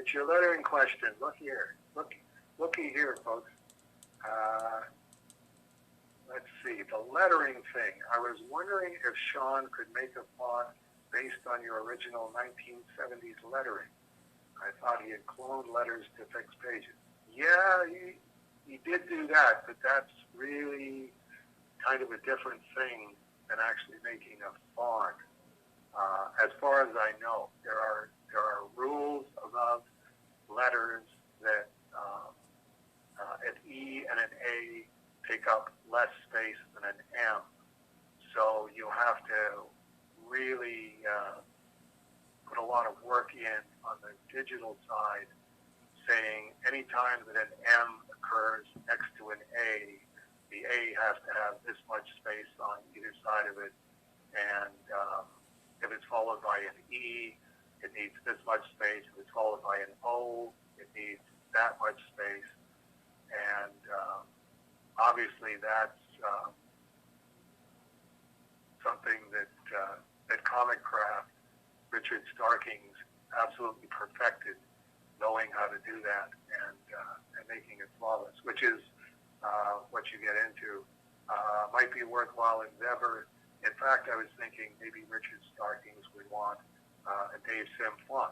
it's your lettering question. Look here. Looky here, folks. Let's see, the lettering thing. I was wondering if Sean could make a font based on your original 1970s lettering. I thought he had cloned letters to fix pages. Yeah, he did do that, but that's really kind of a different thing than actually making a font. As far as I know, there are rules about letters that an E and an A take up less space than an M. So you have to really put a lot of work in on the digital side, saying any time that an M occurs next to an A, the A has to have this much space on either side of it. And if it's followed by an E, it needs this much space. If it's followed by an O, it needs that much space. And obviously that's something that Comic Craft, Richard Starkings, absolutely perfected, knowing how to do that and making it flawless, which is what you get into. Might be a worthwhile endeavor. In fact, I was thinking maybe Richard Starkings would want a Dave Sim font.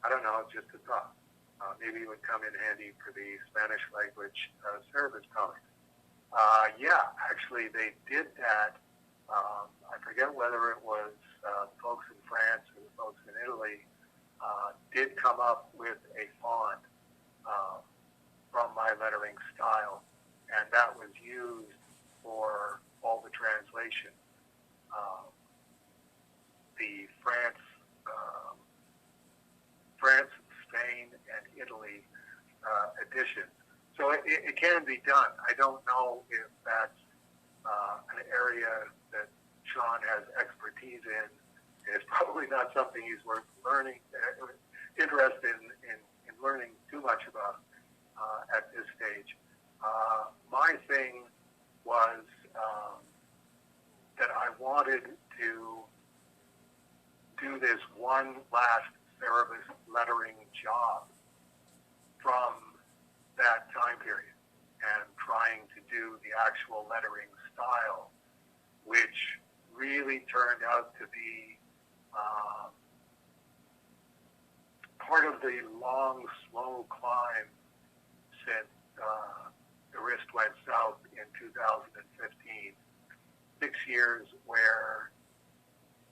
I don't know, it's just a thought. Maybe it would come in handy for the Spanish language Cerebus comics. Yeah, actually they did that. I forget whether it was folks in France or the folks in Italy did come up with a font from my lettering style, and that was used for all the translation. The France, Spain, and Italy edition. So it can be done. I don't know if that's an area that Sean has expertise in. It's probably not something he's worth learning, interested in learning too much about at this stage. My thing was that I wanted to do this one last Cerebus lettering job from that time period and trying to do the actual lettering style, which really turned out to be part of the long, slow climb since the wrist went south in 2015. 6 years where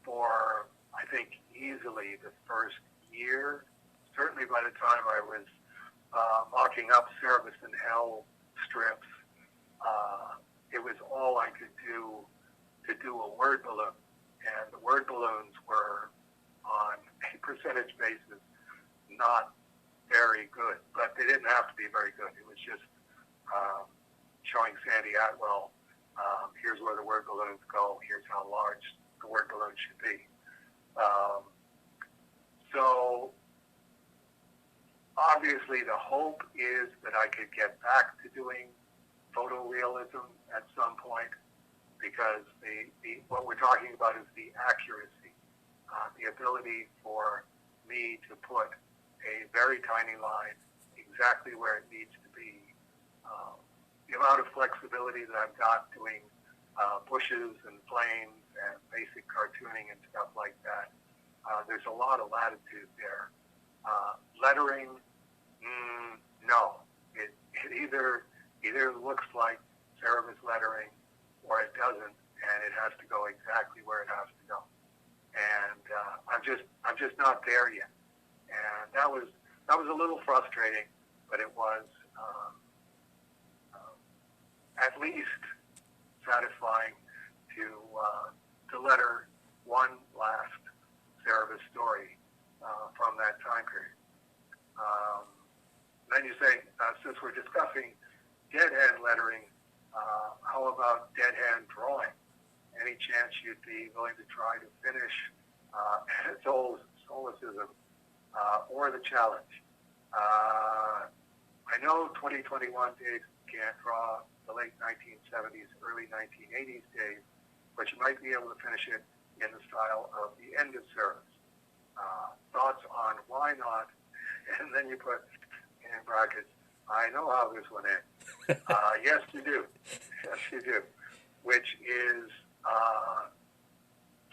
for, I think, easily the first year, certainly by the time I was mocking up Cerebus in Hell strips, it was all I could do to do a word balloon. And the word balloons were, on a percentage basis, not very good. But they didn't have to be very good. It was just showing Sandy Atwell, here's where the word balloons go, here's how large the word balloon should be. So obviously the hope is that I could get back to doing photorealism at some point, because what we're talking about is the accuracy, the ability for me to put a very tiny line exactly where it needs to be. The amount of flexibility that I've got doing bushes and planes and basic cartooning and stuff like that, there's a lot of latitude there. Lettering, no. It either looks like Cerebus lettering or it doesn't, and it has to go exactly where it has to go. And I'm just not there yet. And that was a little frustrating, but it was at least satisfying to letter one last Cerebus story from that time period. Then you say, since we're discussing dead-hand lettering, how about dead-hand drawing? Any chance you'd be willing to try to finish Solecism or the challenge? I know 2021 Dave can't draw the late 1970s, early 1980s Dave, but you might be able to finish it in the style of the end of Cerebus. Thoughts on why not? And then you put in brackets, I know how this one ends. Yes, you do. Yes, you do. Which is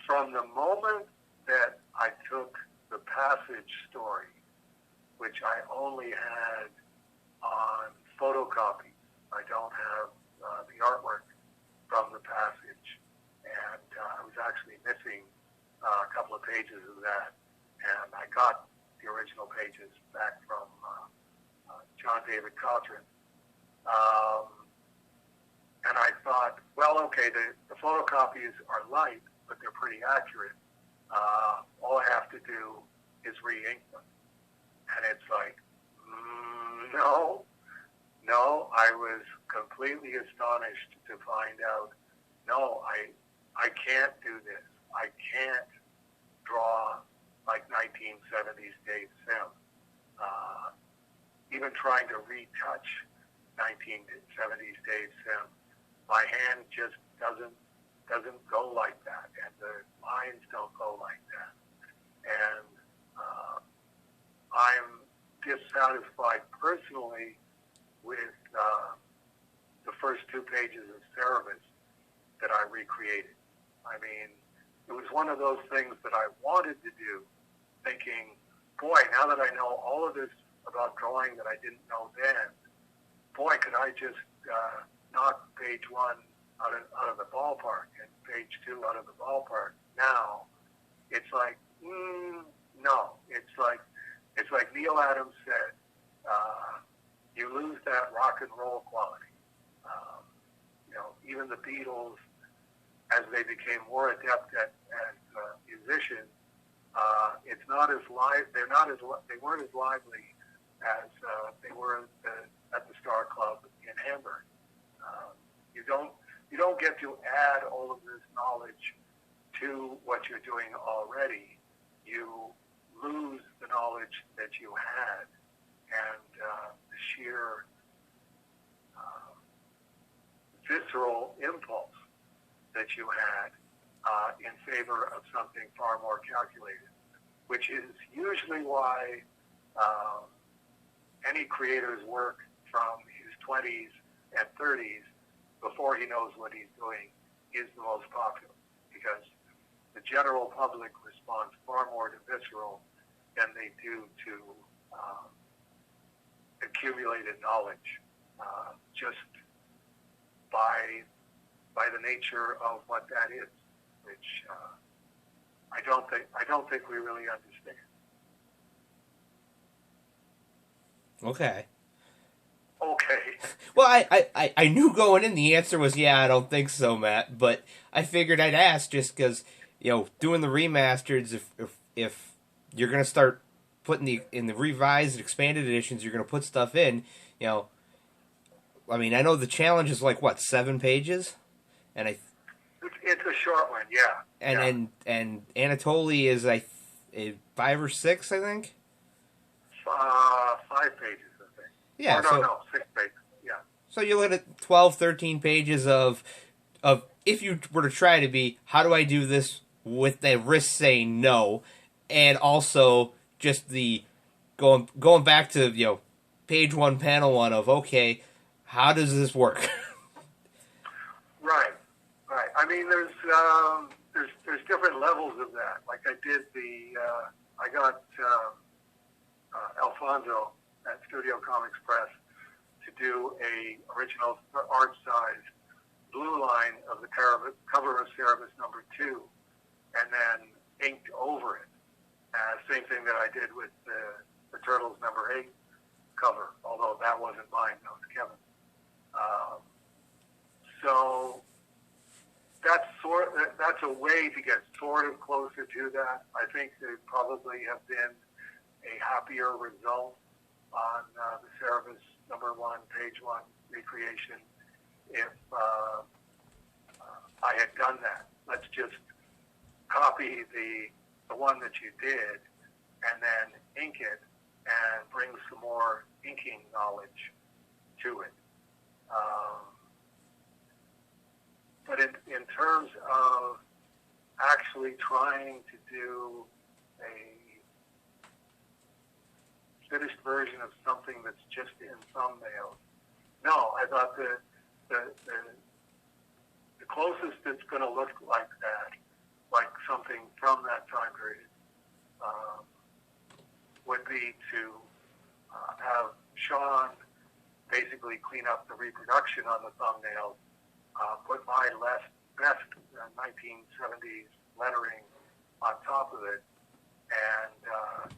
from the moment that I took the passage story, which I only had on photocopies. I don't have the artwork from the passage, and I was actually missing a couple of pages of that, and I got the original pages back from John David Cochran. And I thought, well, okay, the photocopies are light, but they're pretty accurate. All I have to do is re-ink them. And it's like, no, I was completely astonished to find out, no, I can't do this. I can't draw like 1970s Dave Sim. Even trying to retouch 1970s Dave Sim, my hand just doesn't go like that, and the lines don't go like that. And I'm dissatisfied personally with the first 2 pages of Cerebus that I recreated. I mean, it was one of those things that I wanted to do, thinking, boy, now that I know all of this about drawing that I didn't know then, boy, could I just knock page 1 out of the ballpark and page 2 out of the ballpark. Now, it's like, no. It's like Neil Adams said, you lose that rock and roll quality. Even the Beatles, as they became more adept as musicians, it's not as live. They weren't as lively as they were at the Star Club in Hamburg. You don't get to add all of this knowledge to what you're doing already. You lose the knowledge that you had, and the sheer visceral impulse that you had in favor of something far more calculated, which is usually why any creator's work from his 20s and 30s, before he knows what he's doing, is the most popular, because the general public responds far more to visceral than they do to accumulated knowledge, just by the nature of what that is, which I don't think we really understand. Okay. Okay. Well, I knew going in the answer was yeah, I don't think so, Matt. But I figured I'd ask just because doing the remasters, if you're gonna start putting in the revised expanded editions, you're gonna put stuff in. I mean, I know the challenge is like what 7 pages, and it's a short one, yeah. And Anatoli is 5 or 6, I think. 5 pages, I think. Yeah. No, 6 pages. Yeah. So you look at 12, 13 pages of if you were to try to be, how do I do this with the risk saying no, and also just the going back to page 1, panel 1 of okay, how does this work? Right. I mean, there's different levels of that. Like I did I got Alfonso at Studio Comics Press to do a original art size blue line of the cover of Cerebus number 2, and then inked over it. Same thing that I did with the Turtles number 8 cover, although that wasn't mine, that was Kevin. So that's a way to get sort of closer to that. I think there probably have been a happier result on the Cerebus number 1, page 1 recreation if I had done that. Let's just copy the one that you did and then ink it and bring some more inking knowledge to it. But in terms of actually trying to do a finished version of something that's just in thumbnails. No, I thought the closest it's going to look like that, like something from that time period, would be to have Sean basically clean up the reproduction on the thumbnails, put my best 1970s lettering on top of it, and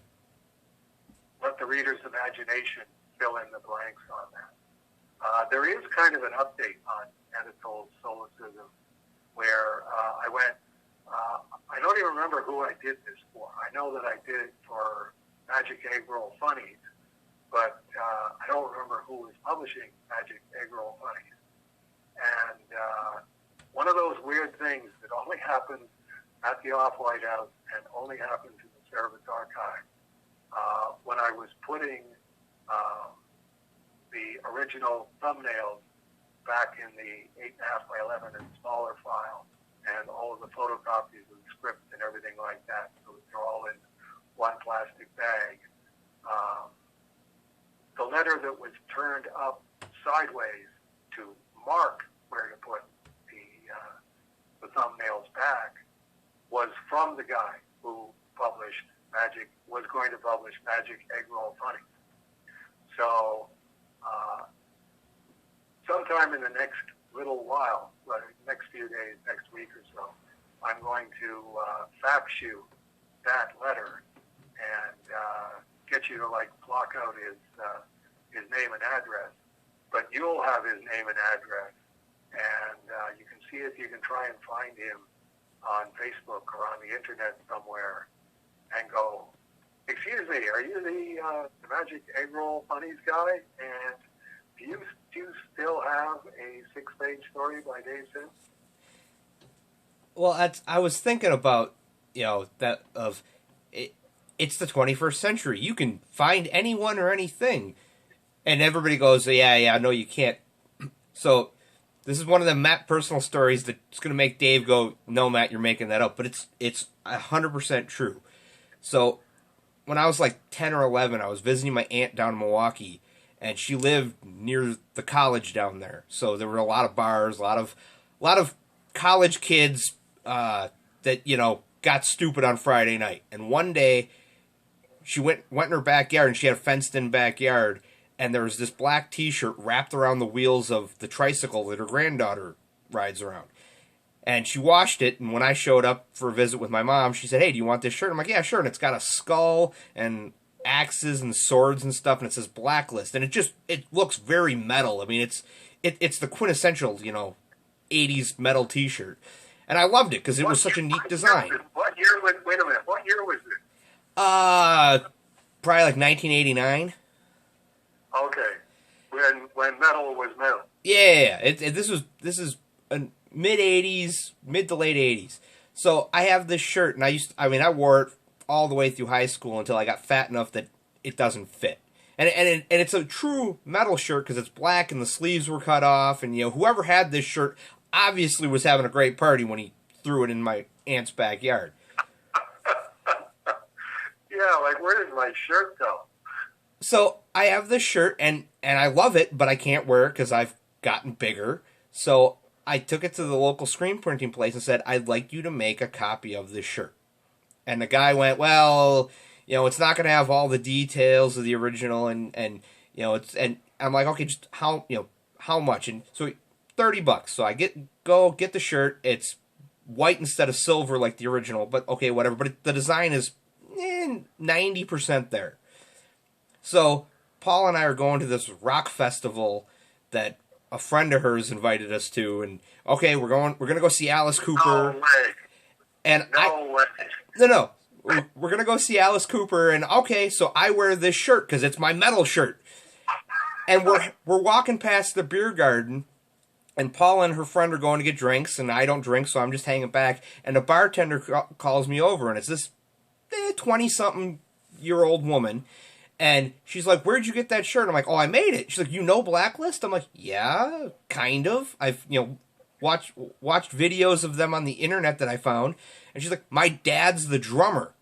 let the reader's imagination fill in the blanks on that. There is kind of an update on Anatoli's Solecism where I went, I don't even remember who I did this for. I know that I did it for Magic Egg Roll Funnies, but I don't remember who was publishing Magic Egg Roll Funnies. And one of those weird things that only happens at the Off-White House and only happens in the Cerebus archive, when I was putting the original thumbnails back in the 8.5 by 11 and smaller file, and all of the photocopies of the script and everything like that, so they're all in one plastic bag. The letter that was turned up sideways to mark where to put the thumbnails back was from the guy who was going to publish Magic Egg Roll Funny. So sometime in the next little while, next few days, next week or so, I'm going to fax you that letter and get you to block out his name and address. But you'll have his name and address, and you can see if you can try and find him on Facebook or on the internet somewhere, and go, "Excuse me, are you the Magic Egg Roll Funnies guy? And do you still have a 6-page story by Dave Sims?" Well, I was thinking about, that of it. It's the 21st century. You can find anyone or anything, and everybody goes, "Yeah, no, you can't." So this is one of the Matt personal stories that's going to make Dave go, "No, Matt, you're making that up." But it's 100% true. So when I was 10 or 11, I was visiting my aunt down in Milwaukee, and she lived near the college down there. So there were a lot of bars, a lot of college kids that got stupid on Friday night. And one day she went in her backyard, and she had a fenced-in backyard, and there was this black T-shirt wrapped around the wheels of the tricycle that her granddaughter rides around. And she washed it, and when I showed up for a visit with my mom, she said, "Hey, do you want this shirt?" I'm like, "Yeah, sure." And it's got a skull and axes and swords and stuff, and it says Blacklist. And it looks very metal. I mean, it's the quintessential, 80s metal T-shirt. And I loved it because it was such a neat design. What year was it? Probably 1989. Okay, when metal was metal. Yeah, this is mid '80s, mid to late '80s. So I have this shirt, and I wore it all the way through high school until I got fat enough that it doesn't fit. And it's a true metal shirt because it's black and the sleeves were cut off, and whoever had this shirt obviously was having a great party when he threw it in my aunt's backyard. Yeah, where did my shirt go? So I have this shirt, and I love it, but I can't wear it because I've gotten bigger. So I took it to the local screen printing place and said, "I'd like you to make a copy of this shirt." And the guy went, "Well, it's not going to have all the details of the original, and I'm like, "Okay, just how much?" And so $30. So I get the shirt. It's white instead of silver like the original, but okay, whatever. But the design is 90% there. So Paul and I are going to this rock festival that a friend of hers invited us to, and okay, we're gonna go see Alice Cooper. No way. And No way. No. We're gonna go see Alice Cooper, and okay, so I wear this shirt because it's my metal shirt. And we're walking past the beer garden, and Paula and her friend are going to get drinks, and I don't drink, so I'm just hanging back. And the bartender calls me over, and it's this 20-something-year-old woman. And she's like, "Where'd you get that shirt?" I'm like, "Oh, I made it." She's like, Blacklist?" I'm like, "Yeah, kind of. I've, watched videos of them on the internet that I found." And she's like, "My dad's the drummer."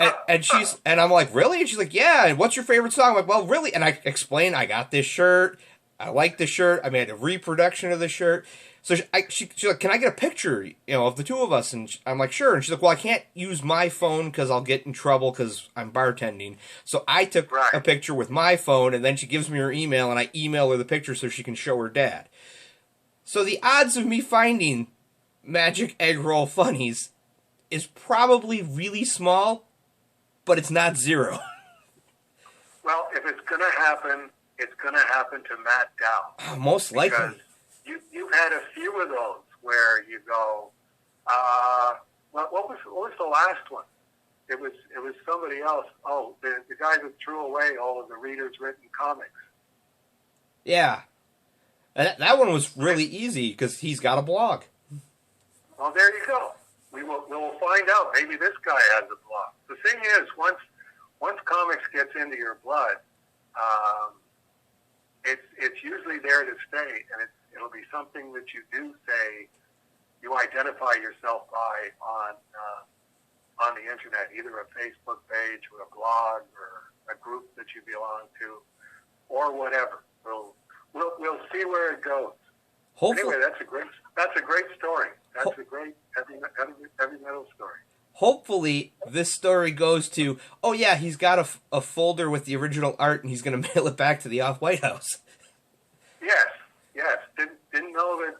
And I'm like, really? And she's like, yeah. And what's your favorite song? I'm like, well, really? And I explain, I got this shirt. I like the shirt. I made a reproduction of the shirt. So she's like, can I get a picture, of the two of us? And I'm like, sure. And she's like, well, I can't use my phone because I'll get in trouble because I'm bartending. So I took a picture with my phone, and then she gives me her email, and I email her the picture so she can show her dad. So the odds of me finding Magic Egg Roll Funnies is probably really small, but it's not zero. Well, if it's going to happen, it's going to happen to Matt Dow. Most likely. You've had a few of those where you go, what was the last one? It was somebody else. Oh, the guy that threw away all of the readers' written comics. Yeah. That one was really easy because he's got a blog. Well, there you go. We'll find out. Maybe this guy has a blog. The thing is, once comics gets into your blood, it's usually there to stay, and it'll be something that you do say you identify yourself by on the internet, either a Facebook page or a blog or a group that you belong to, or whatever. We'll see where it goes. Hopefully. Anyway, that's a great story. That's a great heavy metal story. Hopefully, this story goes to, oh yeah, he's got a folder with the original art, and he's going to mail it back to the Off-White House. Yes. Didn't know that